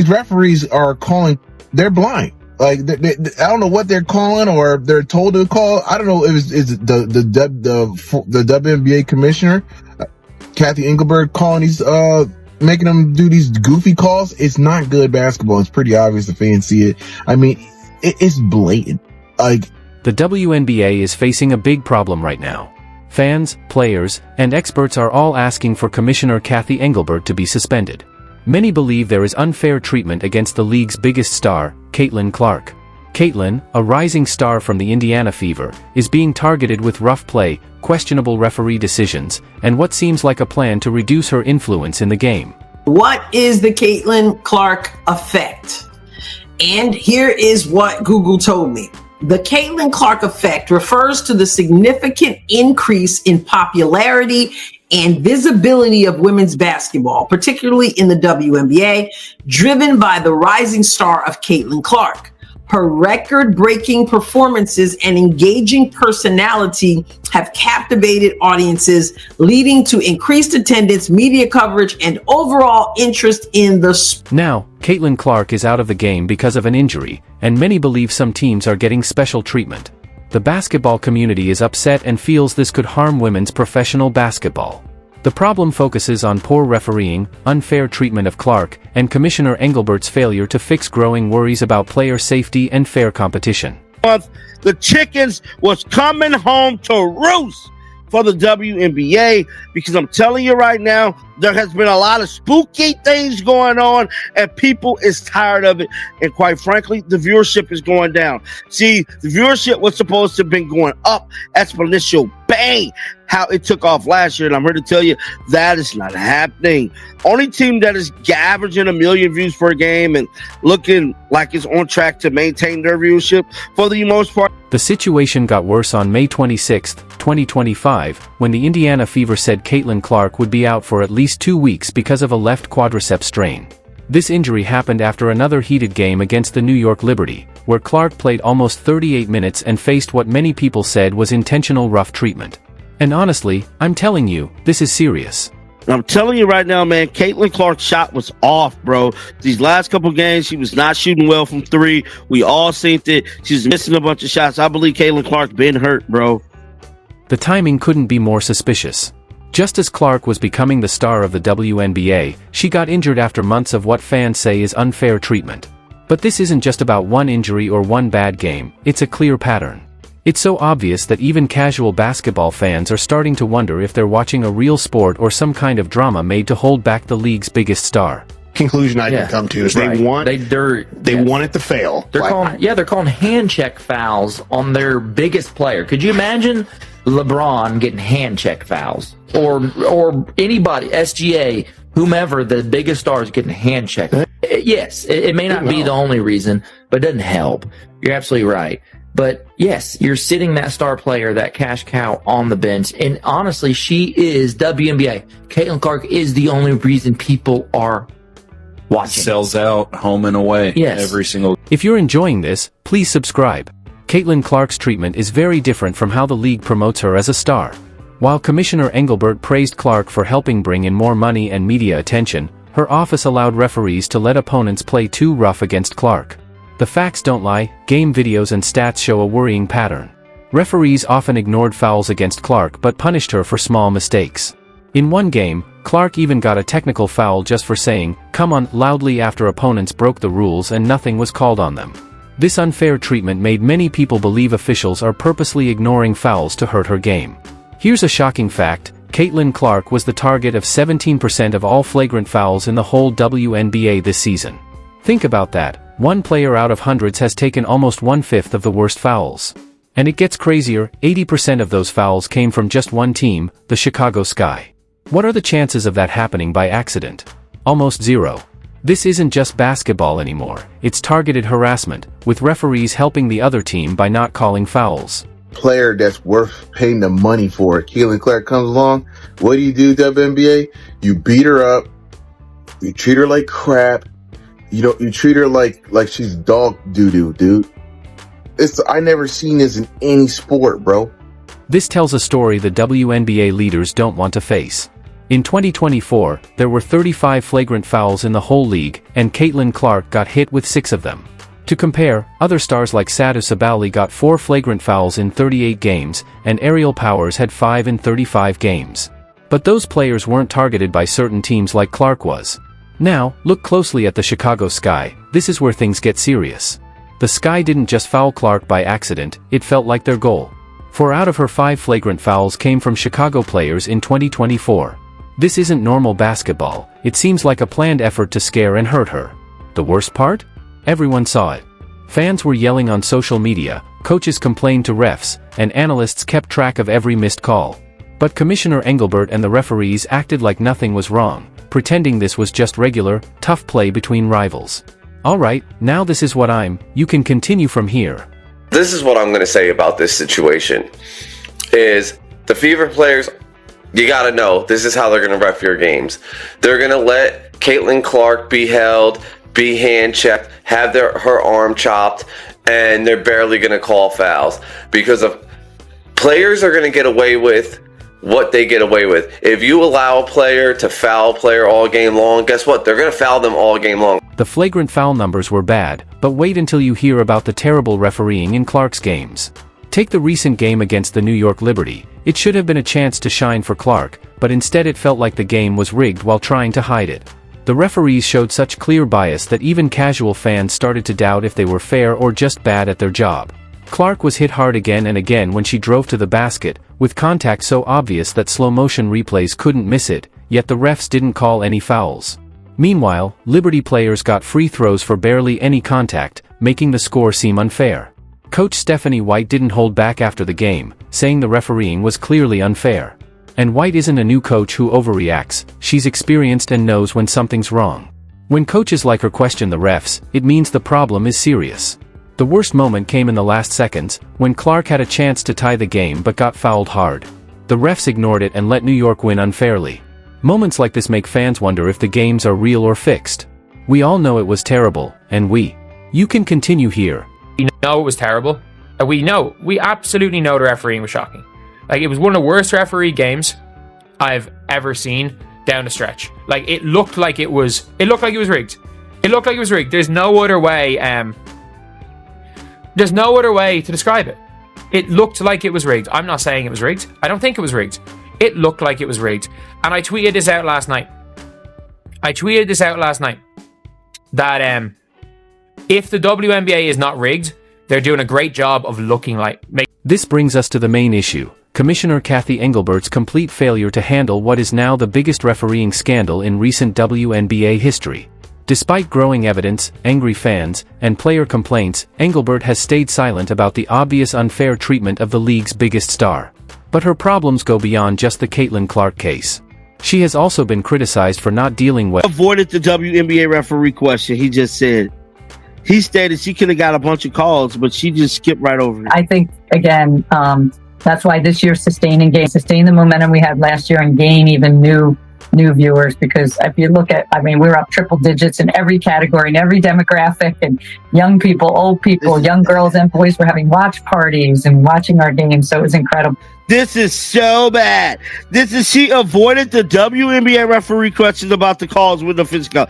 referees are calling, they're blind. Like, I don't know what they're calling, or they're told to call. I don't know. Is the WNBA commissioner, Kathy Engelbert, calling these, making them do these goofy calls? It's not good basketball. It's pretty obvious. The fans see it. I mean, it's blatant. Like, the WNBA is facing a big problem right now. Fans, players, and experts are all asking for Commissioner Kathy Engelbert to be suspended. Many believe there is unfair treatment against the league's biggest star, Caitlyn Clark. Caitlyn, a rising star from the Indiana Fever, is being targeted with rough play, questionable referee decisions, and what seems like a plan to reduce her influence in the game. What is the Caitlyn Clark effect? And here is what Google told me. The Caitlyn Clark effect refers to the significant increase in popularity and visibility of women's basketball, particularly in the WNBA, driven by the rising star of Caitlyn Clark. Her record-breaking performances and engaging personality have captivated audiences, leading to increased attendance, media coverage, and overall interest in the sport. Now, Caitlyn Clark is out of the game because of an injury, and many believe some teams are getting special treatment. The basketball community is upset and feels this could harm women's professional basketball. The problem focuses on poor refereeing, unfair treatment of Clark, and Commissioner Engelbert's failure to fix growing worries about player safety and fair competition. The chickens was coming home to roost for the WNBA, because I'm telling you right now, there has been a lot of spooky things going on, and people is tired of it. And quite frankly, the viewership is going down. See, the viewership was supposed to have been going up exponential. Bang! How it took off last year, and I'm here to tell you that is not happening. Only team that is averaging 1 million views per game and looking like it's on track to maintain their viewership for the most part. The situation got worse on May 26, 2025, when the Indiana Fever said Caitlyn Clark would be out for at least 2 weeks because of a left quadricep strain. This injury happened after another heated game against the New York Liberty, where Clark played almost 38 minutes and faced what many people said was intentional rough treatment. And honestly, I'm telling you, this is serious. I'm telling you right now, man, Caitlyn Clark's shot was off, bro. These last couple games, she was not shooting well from three. We all seen it. She's missing a bunch of shots. I believe Caitlyn Clark's been hurt, bro. The timing couldn't be more suspicious. Just as Clark was becoming the star of the WNBA, she got injured after months of what fans say is unfair treatment. But this isn't just about one injury or one bad game, it's a clear pattern. It's so obvious that even casual basketball fans are starting to wonder if they're watching a real sport or some kind of drama made to hold back the league's biggest star. Conclusion I can come to is they want it to fail. They're calling hand check fouls on their biggest player. Could you imagine LeBron getting hand check fouls, or anybody, SGA, whomever, the biggest stars getting hand check? Yes, it may not be the only reason, but it doesn't help. You're absolutely right. But yes, you're sitting that star player, that cash cow, on the bench. And honestly, she is WNBA. Caitlyn Clark is the only reason people are watching. Sells out home and away. Yes. Every single. If you're enjoying this, please subscribe. Caitlyn Clark's treatment is very different from how the league promotes her as a star. While Commissioner Engelbert praised Clark for helping bring in more money and media attention, her office allowed referees to let opponents play too rough against Clark. The facts don't lie, game videos and stats show a worrying pattern. Referees often ignored fouls against Clark but punished her for small mistakes. In one game, Clark even got a technical foul just for saying, "come on," loudly after opponents broke the rules and nothing was called on them. This unfair treatment made many people believe officials are purposely ignoring fouls to hurt her game. Here's a shocking fact: Caitlyn Clark was the target of 17% of all flagrant fouls in the whole WNBA this season. Think about that. One player out of hundreds has taken almost 1/5 of the worst fouls. And it gets crazier, 80% of those fouls came from just one team, the Chicago Sky. What are the chances of that happening by accident? Almost zero. This isn't just basketball anymore, it's targeted harassment, with referees helping the other team by not calling fouls. Player that's worth paying the money for it. Caitlyn Clark comes along. What do, WNBA? You beat her up. You treat her like crap. You treat her like she's dog doo-doo, dude. I never seen this in any sport, bro. This tells a story the WNBA leaders don't want to face. In 2024, there were 35 flagrant fouls in the whole league, and Caitlyn Clark got hit with 6 of them. To compare, other stars like Sadhu Sabali got 4 flagrant fouls in 38 games, and Aerial Powers had 5 in 35 games. But those players weren't targeted by certain teams like Clark was. Now, look closely at the Chicago Sky. This is where things get serious. The Sky didn't just foul Clark by accident, it felt like their goal. 4 out of her 5 flagrant fouls came from Chicago players in 2024. This isn't normal basketball, it seems like a planned effort to scare and hurt her. The worst part? Everyone saw it. Fans were yelling on social media, coaches complained to refs, and analysts kept track of every missed call. But Commissioner Engelbert and the referees acted like nothing was wrong, pretending this was just regular, tough play between rivals. Alright, now this is what you can continue from here. This is what I'm going to say about this situation, is the Fever players, you got to know, this is how they're going to ref your games. They're going to let Caitlyn Clark be held, be hand-checked, have her arm chopped, and they're barely going to call fouls. Because of players are going to get away with what they get away with. If you allow a player to foul a player all game long, guess what? They're going to foul them all game long. The flagrant foul numbers were bad, but wait until you hear about the terrible refereeing in Clark's games. Take the recent game against the New York Liberty. It should have been a chance to shine for Clark, but instead it felt like the game was rigged while trying to hide it. The referees showed such clear bias that even casual fans started to doubt if they were fair or just bad at their job. Clark was hit hard again and again when she drove to the basket, with contact so obvious that slow-motion replays couldn't miss it, yet the refs didn't call any fouls. Meanwhile, Liberty players got free throws for barely any contact, making the score seem unfair. Coach Stephanie White didn't hold back after the game, saying the refereeing was clearly unfair. And White isn't a new coach who overreacts, she's experienced and knows when something's wrong. When coaches like her question the refs, it means the problem is serious. The worst moment came in the last seconds, when Clark had a chance to tie the game but got fouled hard. The refs ignored it and let New York win unfairly. Moments like this make fans wonder if the games are real or fixed. We all know it was terrible, and you can continue here. We know it was terrible. We absolutely know the refereeing was shocking. Like, it was one of the worst referee games I've ever seen down the stretch. Like, it looked like it was rigged. It looked like it was rigged. There's no other way to describe it. It looked like it was rigged. I'm not saying it was rigged. I don't think it was rigged. It looked like it was rigged. And I tweeted this out last night. That if the WNBA is not rigged, they're doing a great job of looking like... This brings us to the main issue, Commissioner Kathy Engelbert's complete failure to handle what is now the biggest refereeing scandal in recent WNBA history. Despite growing evidence, angry fans, and player complaints, Engelbert has stayed silent about the obvious unfair treatment of the league's biggest star. But her problems go beyond just the Caitlyn Clark case. She has also been criticized for not dealing well. Avoided the WNBA referee question. He just said, he stated she could have got a bunch of calls, but she just skipped right over it. I think, again, that's why this year sustain the momentum we had last year and gain even new viewers, because if you look at, we're up triple digits in every category, in every demographic, and young people, old people, young girls and boys were having watch parties and watching our games, so it was incredible. This is so bad. She avoided the WNBA referee questions about the calls with the physical.